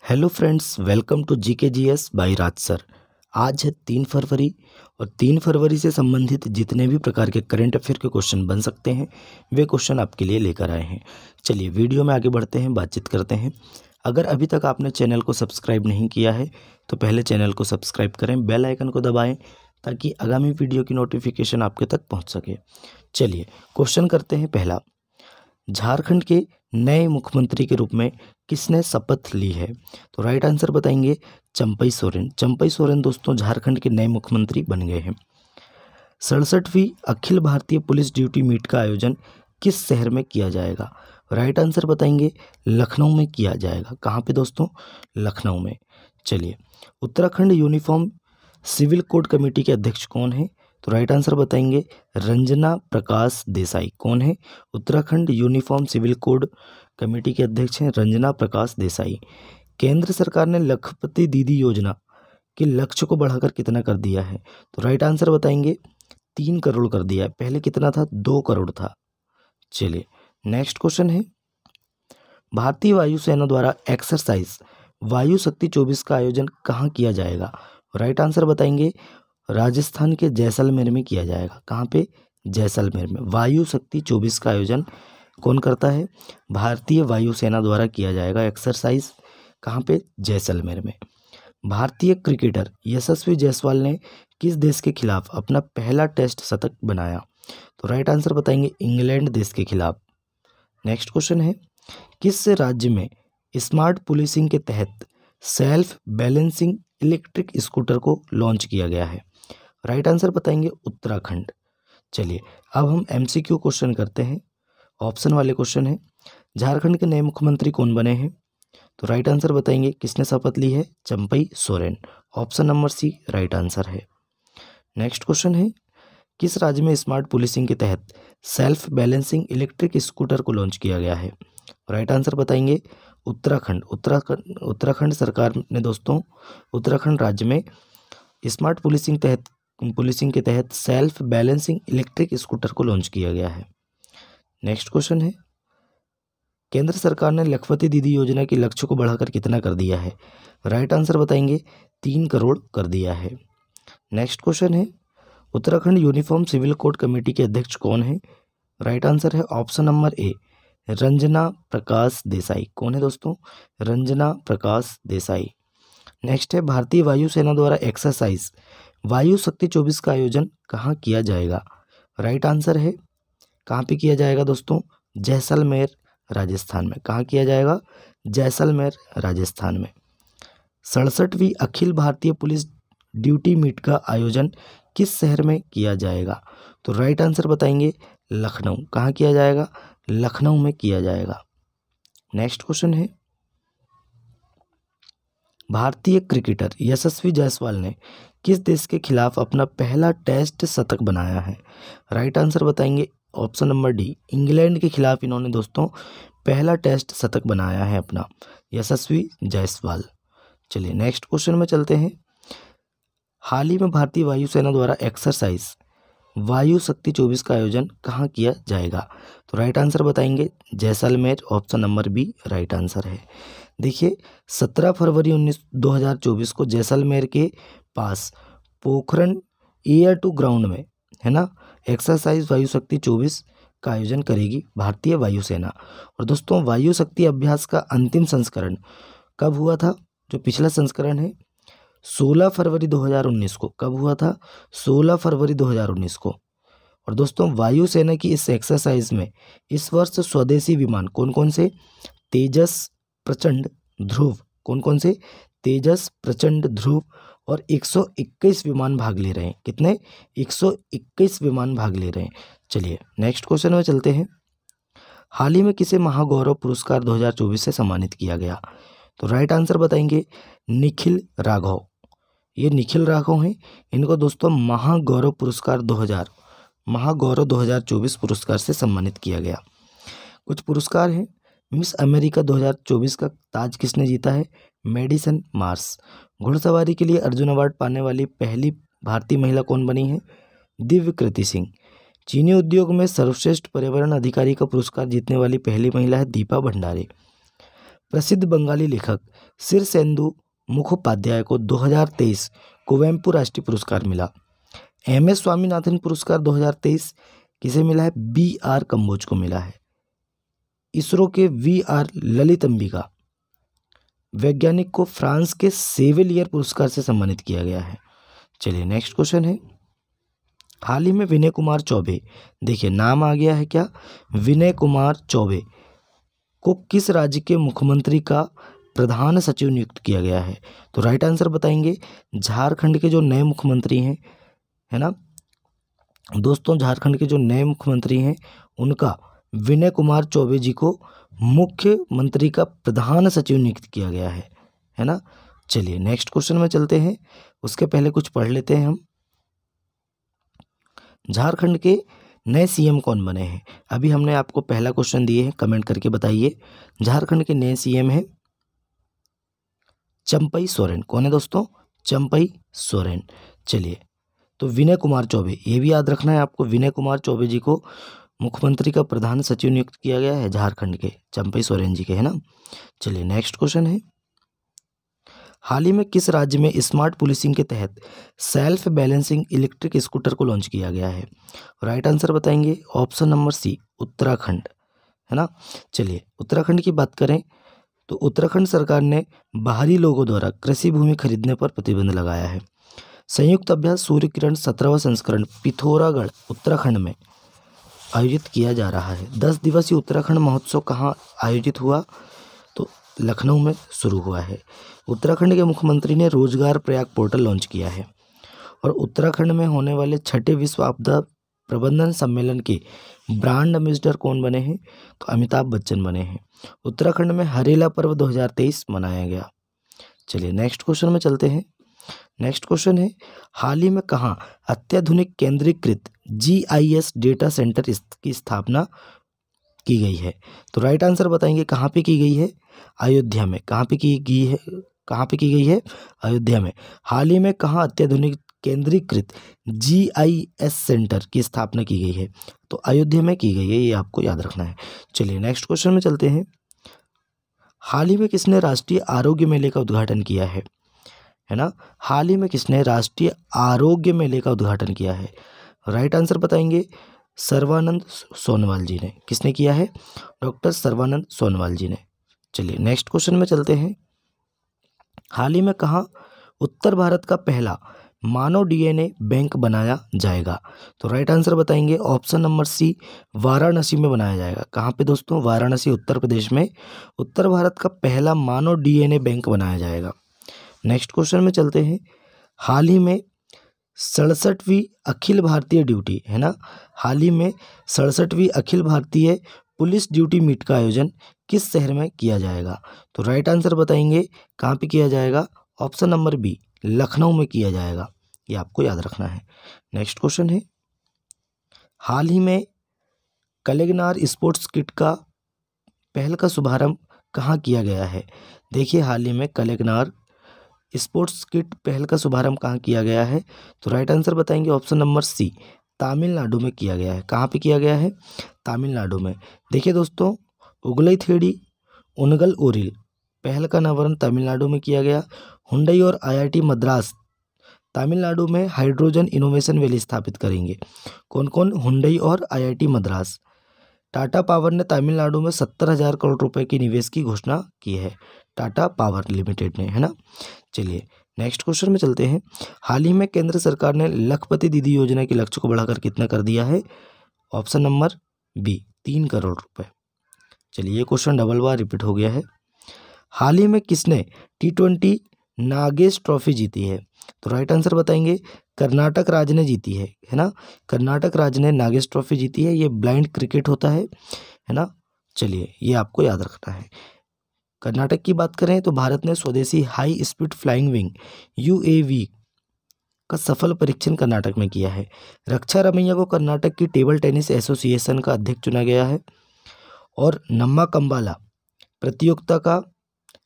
Hello friends, welcome to GK GS by Raj sir. आज है 3 फरवरी और 3 फरवरी से संबंधित जितने भी प्रकार के करंट अफेयर के क्वेश्चन बन सकते हैं वे क्वेश्चन आपके लिए लेकर आए हैं। चलिए वीडियो में आगे बढ़ते हैं, बातचीत करते हैं। अगर अभी तक आपने चैनल को सब्सक्राइब नहीं किया है तो पहले चैनल को सब्सक्राइब करें, बेल आइकन को दबाएं ताकि आगामी वीडियो की नोटिफिकेशन आपके तक पहुँच सके। चलिए क्वेश्चन करते हैं। पहला, झारखंड के नए मुख्यमंत्री के रूप में किसने शपथ ली है? तो राइट आंसर बताएंगे चंपई सोरेन। चंपई सोरेन दोस्तों झारखंड के नए मुख्यमंत्री बन गए हैं। 67वीं Akhil Bharatiya police duty meet का आयोजन किस शहर में किया जाएगा? राइट आंसर बताएंगे लखनऊ में किया जाएगा। कहाँ पे दोस्तों? लखनऊ में। चलिए, Uttarakhand uniform civil code committee के अध्यक्ष कौन है? तो राइट आंसर बताएंगे रंजना प्रकाश देसाई। कौन है? Uttarakhand uniform civil code committee के अध्यक्ष हैं रंजना प्रकाश देसाई। केंद्र सरकार ने लखपति दीदी योजना के लक्ष्य को बढ़ाकर कितना कर दिया है? तो राइट आंसर बताएंगे 3 करोड़ कर दिया है। पहले कितना था? 2 करोड़ था। चलिए नेक्स्ट क्वेश्चन है, भारतीय वायुसेना द्वारा एक्सरसाइज वायु शक्ति 24 का आयोजन कहाँ किया जाएगा? राइट आंसर बताएंगे राजस्थान के जैसलमेर में किया जाएगा। कहाँ पे? जैसलमेर में। वायु शक्ति 24 का आयोजन कौन करता है? भारतीय वायुसेना द्वारा किया जाएगा एक्सरसाइज। कहाँ पे? जैसलमेर में। भारतीय क्रिकेटर यशस्वी जायसवाल ने किस देश के खिलाफ अपना पहला टेस्ट शतक बनाया? तो राइट आंसर बताएंगे इंग्लैंड देश के खिलाफ। नेक्स्ट क्वेश्चन है, किस राज्य में स्मार्ट पुलिसिंग के तहत सेल्फ बैलेंसिंग इलेक्ट्रिक स्कूटर को लॉन्च किया गया है? राइट आंसर बताएंगे उत्तराखंड। चलिए अब हम एमसीक्यू क्वेश्चन करते हैं। ऑप्शन वाले क्वेश्चन है, झारखंड के नए मुख्यमंत्री कौन बने हैं? तो राइट आंसर बताएंगे किसने शपथ ली है? Champai Soren. Option number C right answer है। नेक्स्ट क्वेश्चन है, किस राज्य में स्मार्ट पुलिसिंग के तहत सेल्फ बैलेंसिंग इलेक्ट्रिक स्कूटर को लॉन्च किया गया है? राइट आंसर बताएंगे उत्तराखंड। उत्तराखंड सरकार ने दोस्तों उत्तराखंड राज्य में स्मार्ट पुलिसिंग के तहत सेल्फ बैलेंसिंग इलेक्ट्रिक स्कूटर को लॉन्च किया गया है। नेक्स्ट क्वेश्चन है, केंद्र सरकार ने लखपति दीदी योजना के लक्ष्य को बढ़ाकर कितना कर दिया है? राइट आंसर बताएंगे 3 करोड़ कर दिया है। नेक्स्ट क्वेश्चन है, Uttarakhand uniform civil code committee के अध्यक्ष कौन है? राइट आंसर है option number A Ranjana Prakash Desai. कौन है दोस्तों? रंजना प्रकाश देसाई। नेक्स्ट है, भारतीय वायुसेना द्वारा एक्सरसाइज वायु शक्ति 24 का आयोजन कहाँ किया जाएगा? राइट आंसर है कहाँ पे किया जाएगा दोस्तों? जैसलमेर राजस्थान में। कहाँ किया जाएगा? जैसलमेर राजस्थान में। 67वीं Akhil Bharatiya police duty meet का आयोजन किस शहर में किया जाएगा? तो राइट आंसर बताएंगे लखनऊ। कहाँ किया जाएगा? लखनऊ में किया जाएगा। नेक्स्ट क्वेश्चन है, भारतीय क्रिकेटर यशस्वी जायसवाल ने किस देश के खिलाफ अपना पहला टेस्ट शतक बनाया है? राइट आंसर बताएंगे ऑप्शन नंबर डी इंग्लैंड के खिलाफ इन्होंने दोस्तों पहला टेस्ट शतक बनाया है अपना, यशस्वी जायसवाल। चलिए नेक्स्ट क्वेश्चन में चलते हैं, हाल ही में भारतीय वायुसेना द्वारा एक्सरसाइज वायु शक्ति 24 का आयोजन कहाँ किया जाएगा? तो राइट आंसर बताएंगे Jaisalmer. Option number B right answer है। देखिए 17 फरवरी 2024 को जैसलमेर के पास पोखरण एयर टू ग्राउंड में, है ना, एक्सरसाइज वायु शक्ति 24 का आयोजन करेगी भारतीय वायुसेना। और दोस्तों वायु शक्ति अभ्यास का अंतिम संस्करण कब हुआ था? जो पिछला संस्करण है 16 फरवरी 2019 को। कब हुआ था? 16 फरवरी 2019 को। और दोस्तों वायुसेना की इस एक्सरसाइज में इस वर्ष स्वदेशी विमान कौन कौन से? तेजस, प्रचंड, ध्रुव। कौन कौन से? तेजस, प्रचंड, ध्रुव और 121 विमान भाग ले रहे हैं। कितने? 121 विमान भाग ले रहे हैं। चलिए नेक्स्ट क्वेश्चन में चलते हैं, हाल ही में किसे महागौरव पुरस्कार 2024 से सम्मानित किया गया? तो राइट आंसर बताएंगे निखिल राघव। ये निखिल राघव हैं, इनको दोस्तों महागौरव 2024 पुरस्कार से सम्मानित किया गया। कुछ पुरस्कार हैं, मिस अमेरिका 2024 का ताज किसने जीता है? Madison Marsh. घुड़सवारी के लिए अर्जुन अवार्ड पाने वाली पहली भारतीय महिला कौन बनी है? दिव्यकृति सिंह। चीनी उद्योग में सर्वश्रेष्ठ पर्यावरण अधिकारी का पुरस्कार जीतने वाली पहली महिला है दीपा भंडारे। प्रसिद्ध बंगाली लेखक शीर्षेंदु मुखोपाध्याय को 2023 कुवेम्पु राष्ट्रीय पुरस्कार मिला। एम.एस. स्वामीनाथन पुरस्कार 2023 किसे मिला है? बी.आर. कम्बोज को मिला है। इसरो के वी.आर. ललित अंबिका वैज्ञानिक को फ्रांस के सेविलियर पुरस्कार से सम्मानित किया गया है। चलिए नेक्स्ट क्वेश्चन है, हाल ही में विनय कुमार चौबे, देखिए नाम आ गया है क्या, विनय कुमार चौबे को किस राज्य के मुख्यमंत्री का प्रधान सचिव नियुक्त किया गया है? तो राइट आंसर बताएंगे झारखंड के जो नए मुख्यमंत्री हैं, है ना दोस्तों, झारखंड के जो नए मुख्यमंत्री हैं उनका विनय कुमार चौबे जी को मुख्यमंत्री का प्रधान सचिव नियुक्त किया गया है ना। चलिए नेक्स्ट क्वेश्चन में चलते हैं, उसके पहले कुछ पढ़ लेते हैं हम। झारखंड के नए सीएम कौन बने हैं? अभी हमने आपको पहला क्वेश्चन दिए हैं, कमेंट करके बताइए। झारखंड के नए सीएम हैं चंपई सोरेन। कौन है दोस्तों? चंपई सोरेन। चलिए, तो विनय कुमार चौबे, ये भी याद रखना है आपको, विनय कुमार चौबे जी को मुख्यमंत्री का प्रधान सचिव नियुक्त किया गया है झारखंड के चंपई सोरेन जी के, है ना। चलिए नेक्स्ट क्वेश्चन है, हाल ही में किस राज्य में स्मार्ट पुलिसिंग के तहत सेल्फ बैलेंसिंग इलेक्ट्रिक स्कूटर को लॉन्च किया गया है? राइट आंसर बताएंगे ऑप्शन नंबर सी, उत्तराखंड, है ना। चलिए उत्तराखंड की बात करें तो उत्तराखंड सरकार ने बाहरी लोगों द्वारा कृषि भूमि खरीदने पर प्रतिबंध लगाया है। संयुक्त अभ्यास सूर्य किरण 17वां संस्करण पिथौरागढ़ उत्तराखंड में आयोजित किया जा रहा है। 10 दिवसीय उत्तराखंड महोत्सव कहाँ आयोजित हुआ? तो लखनऊ में शुरू हुआ है। उत्तराखंड के मुख्यमंत्री ने रोजगार प्रयाग पोर्टल लॉन्च किया है। और उत्तराखंड में होने वाले छठे विश्व आपदा प्रबंधन सम्मेलन के ब्रांड एम्बेसडर कौन बने हैं? तो अमिताभ बच्चन बने हैं। उत्तराखंड में हरेला पर्व 2023 मनाया गया। चलिए नेक्स्ट क्वेश्चन में चलते हैं। नेक्स्ट क्वेश्चन है, हाल ही में कहाँ अत्याधुनिक केंद्रीकृत GIS डेटा सेंटर की स्थापना की गई है? तो राइट आंसर बताएंगे कहाँ पे की गई है? अयोध्या में। कहाँ पे की गई है? कहाँ पे की गई है? अयोध्या में। हाल ही में कहाँ अत्याधुनिक केंद्रीकृत GIS सेंटर की स्थापना की गई है? तो अयोध्या में की गई है, ये आपको याद रखना है। चलिए नेक्स्ट क्वेश्चन में चलते हैं, हाल ही में किसने राष्ट्रीय आरोग्य मेले का उद्घाटन किया है ना। हाल ही में किसने राष्ट्रीय आरोग्य मेले का उद्घाटन किया है? राइट आंसर बताएंगे सर्बानंद सोनोवाल जी ने। किसने किया है? डॉक्टर सर्बानंद सोनोवाल जी ने। चलिए नेक्स्ट क्वेश्चन में चलते हैं, हाल ही में कहाँ उत्तर भारत का पहला मानव DNA बैंक बनाया जाएगा? तो राइट आंसर बताएंगे ऑप्शन नंबर सी, वाराणसी में बनाया जाएगा। कहाँ पे दोस्तों? वाराणसी उत्तर प्रदेश में उत्तर भारत का पहला मानव DNA बैंक बनाया जाएगा। नेक्स्ट क्वेश्चन में चलते हैं, हाल ही में 67वीं अखिल भारतीय ड्यूटी, है ना, हाल ही में 67वीं Akhil Bharatiya police duty meet का आयोजन किस शहर में किया जाएगा? तो राइट आंसर बताएंगे कहाँ पे किया जाएगा? ऑप्शन नंबर बी, लखनऊ में किया जाएगा, ये आपको याद रखना है। नेक्स्ट क्वेश्चन है, हाल ही में कलेगनार स्पोर्ट्स किट का पहल का शुभारंभ कहाँ किया गया है? देखिए हाल ही में कलेगनार स्पोर्ट्स किट पहल का शुभारंभ कहाँ किया गया है? तो राइट आंसर बताएंगे ऑप्शन नंबर सी, तमिलनाडु में किया गया है। कहाँ पे किया गया है? तमिलनाडु में। देखिए दोस्तों, उगलई थेड़ी उनगल ओरिल पहल का अनावरण तमिलनाडु में किया गया। हुंडई और IIT मद्रास तमिलनाडु में हाइड्रोजन इनोवेशन वैली स्थापित करेंगे। कौन कौन? हुंडई और IIT मद्रास। टाटा पावर ने तमिलनाडु में 70,000 करोड़ रुपए की निवेश की घोषणा की है, टाटा पावर लिमिटेड ने, है ना। चलिए नेक्स्ट क्वेश्चन में चलते हैं, हाल ही में केंद्र सरकार ने लखपति दीदी योजना के लक्ष्य को बढ़ाकर कितना कर दिया है? ऑप्शन नंबर बी, 3 करोड़ रुपए। चलिए ये क्वेश्चन डबल बार रिपीट हो गया है। हाल ही में किसने T20 नागेश ट्रॉफी जीती है? तो राइट आंसर बताएंगे कर्नाटक राज्य ने जीती है ना। कर्नाटक राज्य ने नागेश ट्रॉफी जीती है, ये ब्लाइंड क्रिकेट होता है ना। चलिए ये आपको याद रखना है। कर्नाटक की बात करें तो भारत ने स्वदेशी high speed flying wing UAV का सफल परीक्षण कर्नाटक में किया है। रक्षा रमैया को कर्नाटक की टेबल टेनिस एसोसिएशन का अध्यक्ष चुना गया है। और नम्मा कंबाला प्रतियोगिता का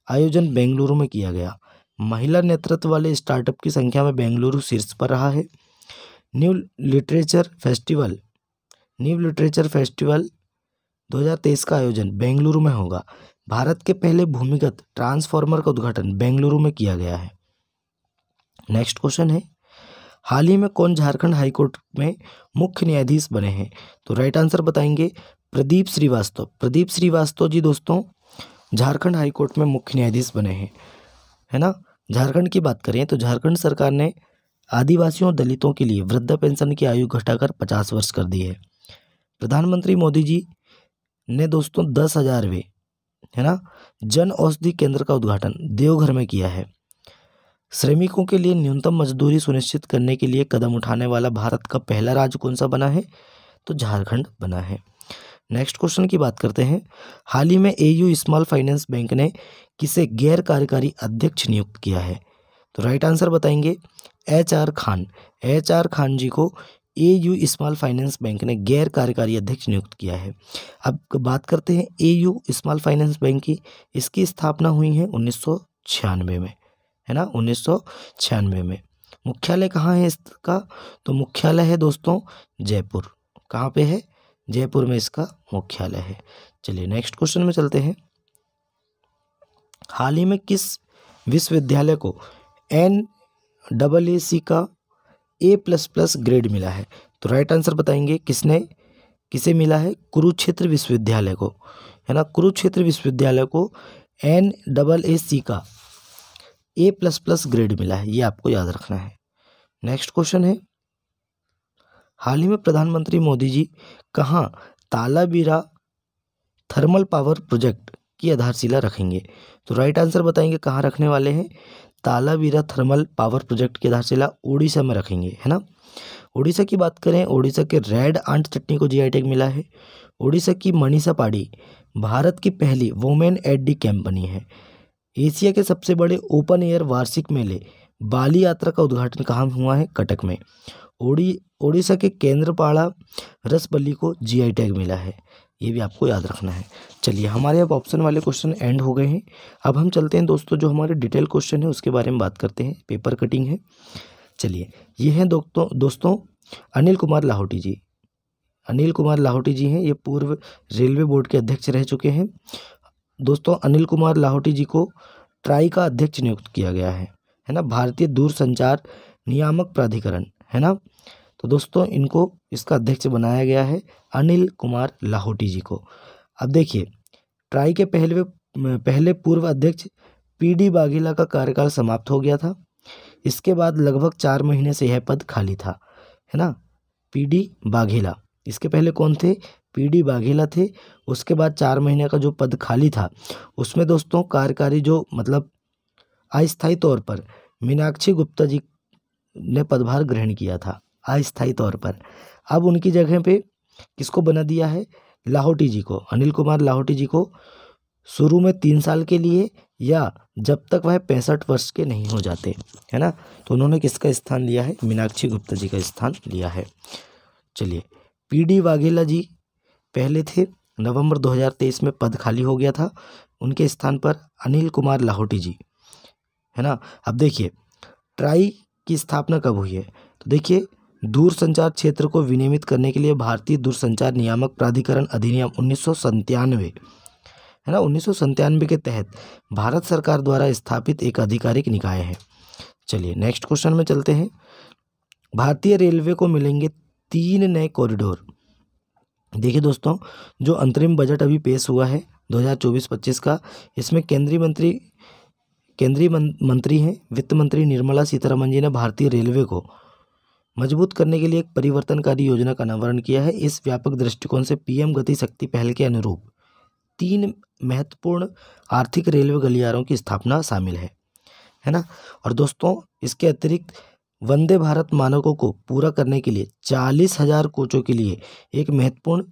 आयोजन बेंगलुरु में किया गया। महिला नेतृत्व वाले स्टार्टअप की संख्या में बेंगलुरु शीर्ष पर रहा है। न्यू लिटरेचर फेस्टिवल 2023 का आयोजन बेंगलुरु में होगा। भारत के पहले भूमिगत ट्रांसफार्मर का उद्घाटन बेंगलुरु में किया गया है। नेक्स्ट क्वेश्चन है, हाल ही में कौन झारखंड हाईकोर्ट में मुख्य न्यायाधीश बने हैं? तो राइट आंसर बताएंगे प्रदीप श्रीवास्तव। प्रदीप श्रीवास्तव जी दोस्तों झारखंड हाईकोर्ट में मुख्य न्यायाधीश बने हैं, है ना। झारखंड की बात करें तो झारखंड सरकार ने आदिवासियों और दलितों के लिए वृद्धा पेंशन की आयु घटाकर 50 वर्ष कर दी है। प्रधानमंत्री मोदी जी ने दोस्तों 10,000वें, है ना, जन औषधि केंद्र का उद्घाटन देवघर में किया है। श्रमिकों के लिए न्यूनतम मजदूरी सुनिश्चित करने के लिए कदम उठाने वाला भारत का पहला राज्य कौन सा बना है? तो झारखंड बना है। नेक्स्ट क्वेश्चन की बात करते हैं, हाल ही में एयू स्मॉल फाइनेंस बैंक ने किसे गैर कार्यकारी अध्यक्ष नियुक्त किया है? तो राइट आंसर बताएंगे HR खान। HR खान जी को एयू स्मॉल फाइनेंस बैंक ने गैर कार्यकारी अध्यक्ष नियुक्त किया है। अब बात करते हैं एयू स्मॉल फाइनेंस बैंक की। इसकी स्थापना हुई है 1996 में, है ना, 1996 में। मुख्यालय कहाँ है इसका? तो मुख्यालय है दोस्तों जयपुर। कहाँ पे है? जयपुर में इसका मुख्यालय है। चलिए नेक्स्ट क्वेश्चन में चलते हैं, हाल ही में किस विश्वविद्यालय को NAAC का A++ ग्रेड मिला है? तो राइट आंसर बताएंगे किसे मिला है? कुरुक्षेत्र विश्वविद्यालय को, है ना। कुरुक्षेत्र विश्वविद्यालय को NAAC का A++ ग्रेड मिला है, ये आपको याद रखना है। नेक्स्ट क्वेश्चन है, हाल ही में प्रधानमंत्री मोदी जी कहाँ तालाबीरा थर्मल पावर प्रोजेक्ट की आधारशिला रखेंगे? तो राइट आंसर बताएंगे कहाँ रखने वाले हैं? तालाबीरा थर्मल पावर प्रोजेक्ट की आधारशिला उड़ीसा में रखेंगे, है ना। उड़ीसा की बात करें, उड़ीसा के रेड आंट चटनी को GI टैग मिला है। उड़ीसा की मनीषा पाड़ी भारत की पहली वुमेन एड कैंप बनी है। एशिया के सबसे बड़े ओपन एयर वार्षिक मेले बाली यात्रा का उद्घाटन कहाँ हुआ है? कटक में। उड़ीसा के केंद्रपाड़ा रसबल्ली को GI टैग मिला है, ये भी आपको याद रखना है। चलिए हमारे अब ऑप्शन वाले क्वेश्चन एंड हो गए हैं। अब हम चलते हैं दोस्तों, जो हमारे डिटेल क्वेश्चन है उसके बारे में बात करते हैं। पेपर कटिंग है। चलिए ये हैं दोस्तों अनिल कुमार लाहौटी जी। अनिल कुमार लाहौटी जी हैं, ये पूर्व रेलवे बोर्ड के अध्यक्ष रह चुके हैं। दोस्तों अनिल कुमार लाहौटी जी को ट्राई का अध्यक्ष नियुक्त किया गया है ना, भारतीय दूरसंचार नियामक प्राधिकरण, है ना। तो दोस्तों इनको इसका अध्यक्ष बनाया गया है अनिल कुमार लाहौटी जी को। अब देखिए ट्राई के पहले पूर्व अध्यक्ष PD वाघेला का कार्यकाल समाप्त हो गया था। इसके बाद लगभग 4 महीने से यह पद खाली था, है ना। PD वाघेला, इसके पहले कौन थे? PD वाघेला थे। उसके बाद 4 महीने का जो पद खाली था उसमें दोस्तों कार्यकारी जो मतलब अस्थायी तौर पर मीनाक्षी गुप्ता जी ने पदभार ग्रहण किया था अस्थायी तौर पर। अब उनकी जगह पे किसको बना दिया है? लाहौटी जी को, अनिल कुमार लाहौटी जी को, शुरू में 3 साल के लिए या जब तक वह 65 वर्ष के नहीं हो जाते, है ना। तो उन्होंने किसका स्थान लिया है? मीनाक्षी गुप्ता जी का स्थान लिया है। चलिए PD वाघेला जी पहले थे, नवंबर 2023 में पद खाली हो गया था, उनके स्थान पर अनिल कुमार लाहौटी जी, है ना। अब देखिए ट्राई की स्थापना कब हुई है? तो देखिए दूरसंचार क्षेत्र को विनियमित करने के लिए भारतीय दूरसंचार नियामक प्राधिकरण अधिनियम 1997, है ना, 1997 के तहत भारत सरकार द्वारा स्थापित एक आधिकारिक निकाय है। चलिए नेक्स्ट क्वेश्चन में चलते हैं। भारतीय रेलवे को मिलेंगे 3 नए कॉरिडोर। देखिए दोस्तों जो अंतरिम बजट अभी पेश हुआ है 2024-25 का, इसमें केंद्रीय मंत्री हैं वित्त मंत्री निर्मला सीतारमण जी ने भारतीय रेलवे को मजबूत करने के लिए एक परिवर्तनकारी योजना का अनावरण किया है। इस व्यापक दृष्टिकोण से PM गति शक्ति पहल के अनुरूप 3 महत्वपूर्ण आर्थिक रेलवे गलियारों की स्थापना शामिल है ना। और दोस्तों इसके अतिरिक्त वंदे भारत मानकों को पूरा करने के लिए 40,000 कोचों के लिए एक महत्वपूर्ण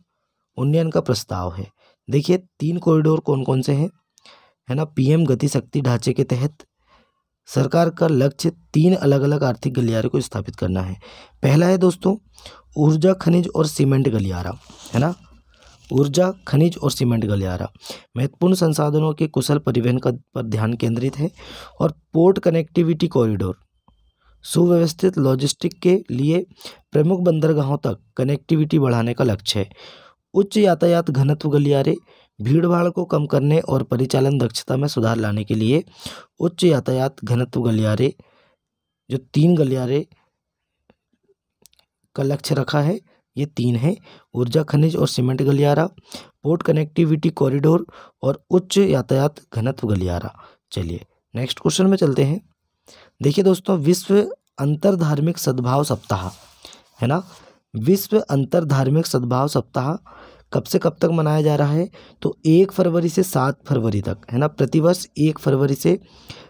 उन्नयन का प्रस्ताव है। देखिए 3 कॉरिडोर कौन कौन से हैं, है ना। PM गति शक्ति ढांचे के तहत सरकार का लक्ष्य 3 अलग अलग आर्थिक गलियारों को स्थापित करना है। पहला है दोस्तों ऊर्जा खनिज और सीमेंट गलियारा, है ना। ऊर्जा खनिज और सीमेंट गलियारा महत्वपूर्ण संसाधनों के कुशल परिवहन पर ध्यान केंद्रित है। और पोर्ट कनेक्टिविटी कॉरिडोर सुव्यवस्थित लॉजिस्टिक के लिए प्रमुख बंदरगाहों तक कनेक्टिविटी बढ़ाने का लक्ष्य है। उच्च यातायात घनत्व गलियारे भीड़ भाड़ को कम करने और परिचालन दक्षता में सुधार लाने के लिए उच्च यातायात घनत्व गलियारे, जो 3 गलियारे का लक्ष्य रखा है, ये 3 है। ऊर्जा खनिज और सीमेंट गलियारा, पोर्ट कनेक्टिविटी कॉरिडोर और उच्च यातायात घनत्व गलियारा। चलिए नेक्स्ट क्वेश्चन में चलते हैं। देखिए दोस्तों, विश्व अंतर धार्मिक सद्भाव सप्ताह है ना, विश्व अंतर धार्मिक सद्भाव सप्ताह कब से कब तक मनाया जा रहा है? तो 1 फरवरी से 7 फरवरी तक है ना। प्रतिवर्ष 1 फरवरी से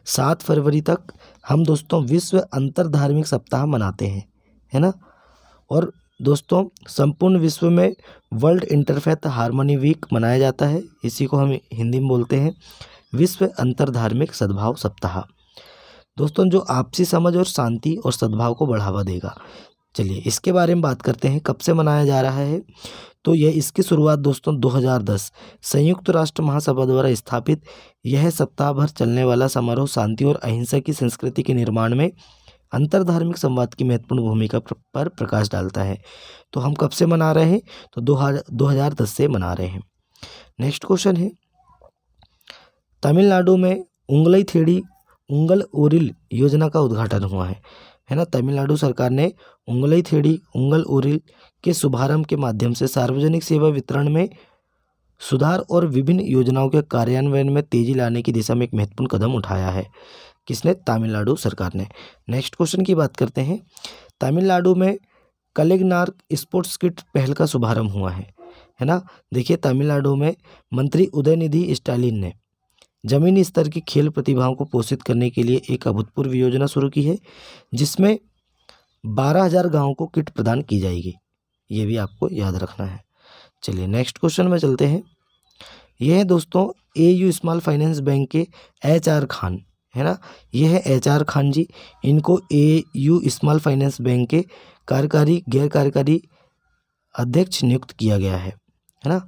7 फरवरी तक हम दोस्तों विश्व अंतर धार्मिक सप्ताह मनाते हैं, है ना। और दोस्तों संपूर्ण विश्व में वर्ल्ड इंटरफेथ हार्मनी वीक मनाया जाता है, इसी को हम हिंदी में बोलते हैं विश्व अंतर धार्मिक सद्भाव सप्ताह। दोस्तों जो आपसी समझ और शांति और सद्भाव को बढ़ावा देगा। चलिए इसके बारे में बात करते हैं, कब से मनाया जा रहा है? तो यह इसकी शुरुआत दोस्तों 2010 संयुक्त राष्ट्र महासभा द्वारा स्थापित यह सप्ताह भर चलने वाला समारोह शांति और अहिंसा की संस्कृति के निर्माण में अंतर धार्मिक संवाद की महत्वपूर्ण भूमिका पर प्रकाश डालता है। तो हम कब से मना रहे हैं? तो 2010 से मना रहे हैं। नेक्स्ट क्वेश्चन है, तमिलनाडु में उंगलई थेड़ी उंगल ओरिल योजना का उद्घाटन हुआ है ना। तमिलनाडु सरकार ने उंगलई थेड़ी उंगल ओरिल के शुभारंभ के माध्यम से सार्वजनिक सेवा वितरण में सुधार और विभिन्न योजनाओं के कार्यान्वयन में तेजी लाने की दिशा में एक महत्वपूर्ण कदम उठाया है। किसने? तमिलनाडु सरकार ने। नेक्स्ट क्वेश्चन की बात करते हैं, तमिलनाडु में कलेगनार स्पोर्ट्स किट पहल का शुभारंभ हुआ है ना। देखिए तमिलनाडु में मंत्री उदयनिधि स्टालिन ने जमीनी स्तर की खेल प्रतिभाओं को पोषित करने के लिए एक अभूतपूर्व योजना शुरू की है, जिसमें 12,000 गाँवों को किट प्रदान की जाएगी। ये भी आपको याद रखना है। चलिए नेक्स्ट क्वेश्चन में चलते हैं। यह है दोस्तों AU स्मॉल फाइनेंस बैंक के HR खान है ना। यह है HR खान जी, इनको AU स्मॉल फाइनेंस बैंक के कार्यकारी गैर कार्यकारी अध्यक्ष नियुक्त किया गया है ना।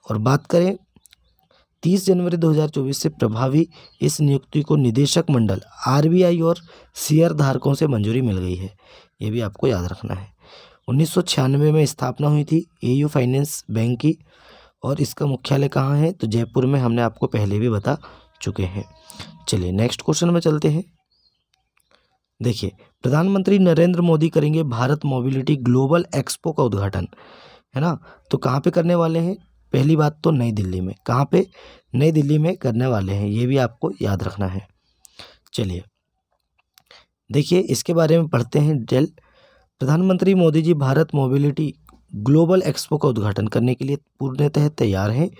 और बात करें 30 जनवरी 2024 से प्रभावी इस नियुक्ति को निदेशक मंडल RBI और शेयर धारकों से मंजूरी मिल गई है। ये भी आपको याद रखना है। 1996 में स्थापना हुई थी AU फाइनेंस बैंक की, और इसका मुख्यालय कहाँ है? तो जयपुर में, हमने आपको पहले भी बता चुके हैं। चलिए नेक्स्ट क्वेश्चन में चलते हैं। देखिए प्रधानमंत्री नरेंद्र मोदी करेंगे भारत मोबिलिटी ग्लोबल एक्सपो का उद्घाटन है ना। तो कहाँ पे करने वाले हैं? पहली बात तो नई दिल्ली में। कहाँ पे? नई दिल्ली में करने वाले हैं, ये भी आपको याद रखना है। चलिए देखिए इसके बारे में पढ़ते हैं डिटेल। प्रधानमंत्री Modi ji Bharat mobility global expo का उद्घाटन करने के लिए पूर्णतः तैयार हैं,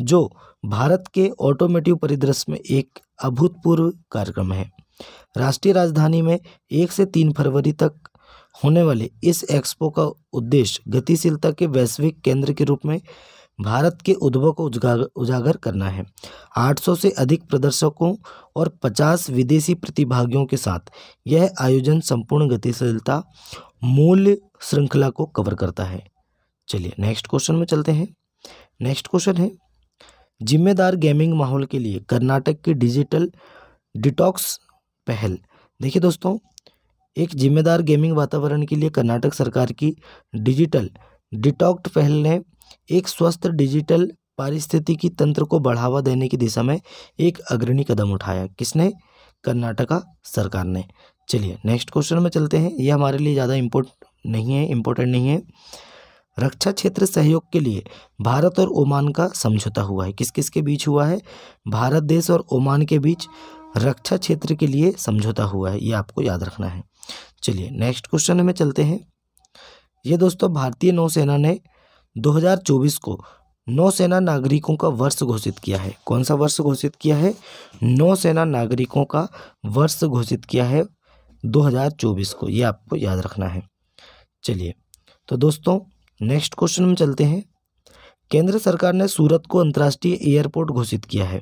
जो भारत के ऑटोमोटिव परिदृश्य में एक अभूतपूर्व कार्यक्रम है। राष्ट्रीय राजधानी में 1 से 3 फरवरी तक होने वाले इस एक्सपो का उद्देश्य गतिशीलता के वैश्विक केंद्र के रूप में भारत के उद्भव को उजागर करना है। 800 से अधिक प्रदर्शकों और 50 विदेशी प्रतिभागियों के साथ यह आयोजन संपूर्ण गतिशीलता मूल्य श्रृंखला को कवर करता है। चलिए नेक्स्ट क्वेश्चन में चलते हैं। नेक्स्ट क्वेश्चन है, जिम्मेदार गेमिंग माहौल के लिए कर्नाटक की डिजिटल डिटॉक्स पहल। देखिए दोस्तों, एक जिम्मेदार गेमिंग वातावरण के लिए कर्नाटक सरकार की डिजिटल डिटॉक्स पहल ने एक स्वस्थ डिजिटल पारिस्थितिकी तंत्र को बढ़ावा देने की दिशा में एक अग्रणी कदम उठाया। किसने? कर्नाटका सरकार ने। चलिए नेक्स्ट क्वेश्चन में चलते हैं। यह हमारे लिए ज़्यादा इम्पोर्टेंट नहीं है। रक्षा क्षेत्र सहयोग के लिए भारत और ओमान का समझौता हुआ है। किस किस के बीच हुआ है? भारत देश और ओमान के बीच रक्षा क्षेत्र के लिए समझौता हुआ है, ये आपको याद रखना है। चलिए नेक्स्ट क्वेश्चन में चलते हैं। ये दोस्तों भारतीय नौसेना ने 2024 को नौसेना नागरिकों का वर्ष घोषित किया है। कौन सा वर्ष घोषित किया है? नौसेना नागरिकों का वर्ष घोषित किया है 2024 को, ये आपको याद रखना है। चलिए तो दोस्तों नेक्स्ट क्वेश्चन में चलते हैं। केंद्र सरकार ने सूरत को अंतर्राष्ट्रीय एयरपोर्ट घोषित किया है।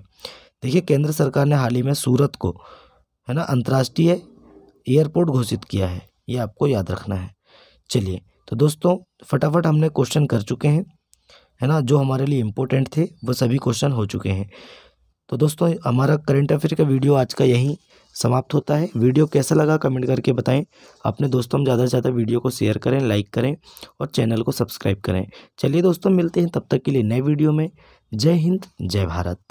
देखिए केंद्र सरकार ने हाल ही में सूरत को है ना अंतर्राष्ट्रीय एयरपोर्ट घोषित किया है, ये आपको याद रखना है। चलिए तो दोस्तों फटाफट हमने क्वेश्चन कर चुके हैं है ना, जो हमारे लिए इम्पोर्टेंट थे वो सभी क्वेश्चन हो चुके हैं। तो दोस्तों हमारा करंट अफेयर का वीडियो आज का यहीं समाप्त होता है। वीडियो कैसा लगा कमेंट करके बताएं। अपने दोस्तों में ज़्यादा से ज़्यादा वीडियो को शेयर करें, लाइक करें और चैनल को सब्सक्राइब करें। चलिए दोस्तों मिलते हैं तब तक के लिए नए वीडियो में। जय हिंद, जय भारत।